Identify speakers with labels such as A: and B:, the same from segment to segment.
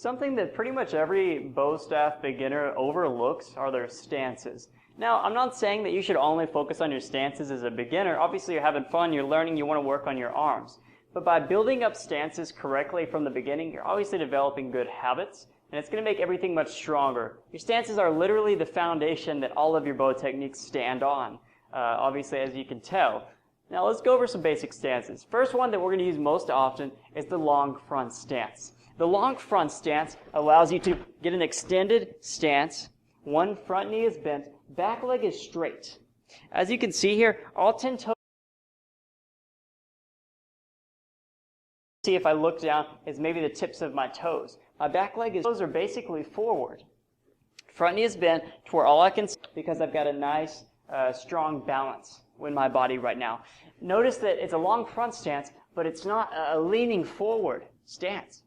A: Something that pretty much every bow staff beginner overlooks are their stances. Now, I'm not saying that you should only focus on your stances as a beginner. Obviously, you're having fun, you're learning, you want to work on your arms. But by building up stances correctly from the beginning, you're obviously developing good habits, and it's going to make everything much stronger. Your stances are literally the foundation that all of your bow techniques stand on, obviously, as you can tell. Now, let's go over some basic stances. First one that we're going to use most often is the long front stance. The long front stance allows you to get an extended stance. One front knee is bent, back leg is straight. As you can see here, all 10 toes. See, if I look down, is maybe the tips of my toes. My back toes are basically forward. Front knee is bent to where all I can see, because I've got a nice, strong balance in my body right now. Notice that it's a long front stance, but it's not a leaning forward stance.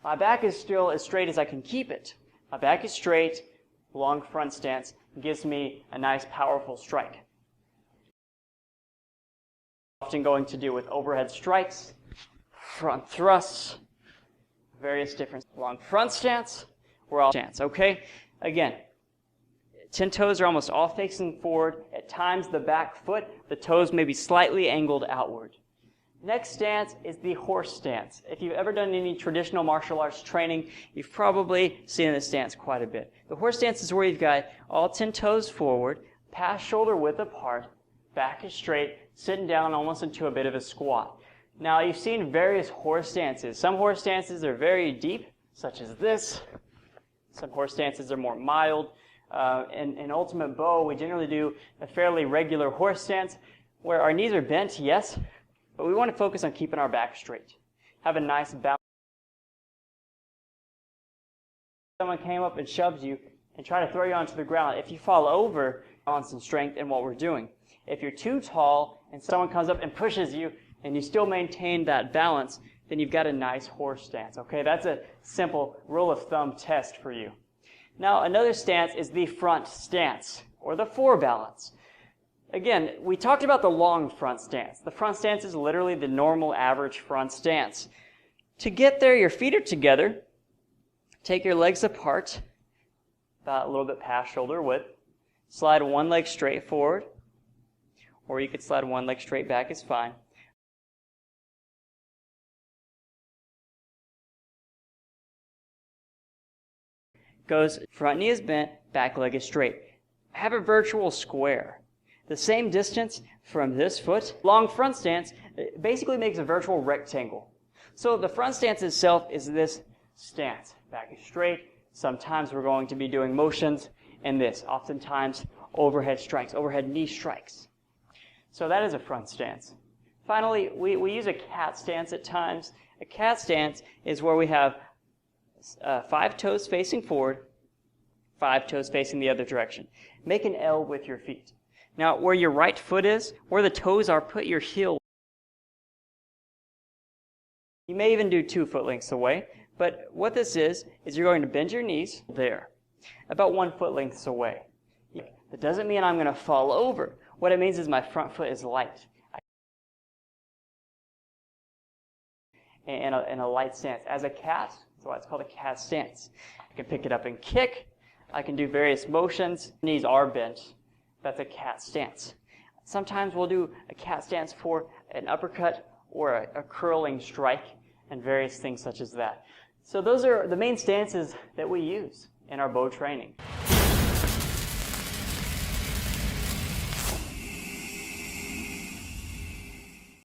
A: My back is still as straight as I can keep it. My back is straight, long front stance gives me a nice, powerful strike. Often going to do with overhead strikes, front thrusts, various different long front stance, we're all stance, okay? Again, 10 toes are almost all facing forward. At times, the back foot, the toes may be slightly angled outward. Next stance is the horse stance. If you've ever done any traditional martial arts training, you've probably seen this stance quite a bit. The horse stance is where you've got all 10 toes forward, past shoulder width apart, back is straight, sitting down almost into a bit of a squat. Now, you've seen various horse stances. Some horse stances are very deep, such as this. Some horse stances are more mild. In ultimate bow, we generally do a fairly regular horse stance where our knees are bent, yes, but we want to focus on keeping our back straight. Have a nice balance. Someone came up and shoved you and try to throw you onto the ground. If you fall over, balance and strength in what we're doing. If you're too tall and someone comes up and pushes you and you still maintain that balance, then you've got a nice horse stance. Okay, that's a simple rule of thumb test for you. Now, another stance is the front stance, or the forebalance. Again, we talked about the long front stance. The front stance is literally the normal average front stance. To get there, your feet are together. Take your legs apart, about a little bit past shoulder width. Slide one leg straight forward, or you could slide one leg straight back, is fine. Goes front knee is bent, back leg is straight. Have a virtual square. The same distance from this foot. Long front stance basically makes a virtual rectangle. So the front stance itself is this stance. Back is straight. Sometimes we're going to be doing motions in this. Oftentimes overhead strikes, overhead knee strikes. So that is a front stance. Finally, we use a cat stance at times. A cat stance is where we have 5 toes facing forward, 5 toes facing the other direction. Make an L with your feet. Now, where your right foot is, where the toes are, put your heel. You may even do 2 foot lengths away, but what this is you're going to bend your knees there, about 1 foot lengths away. That doesn't mean I'm going to fall over. What it means is my front foot is light. In a light stance. As a cat, that's why it's called a cat stance. I can pick it up and kick. I can do various motions. Knees are bent. That's a cat stance. Sometimes we'll do a cat stance for an uppercut or a curling strike and various things such as that. So those are the main stances that we use in our bow training.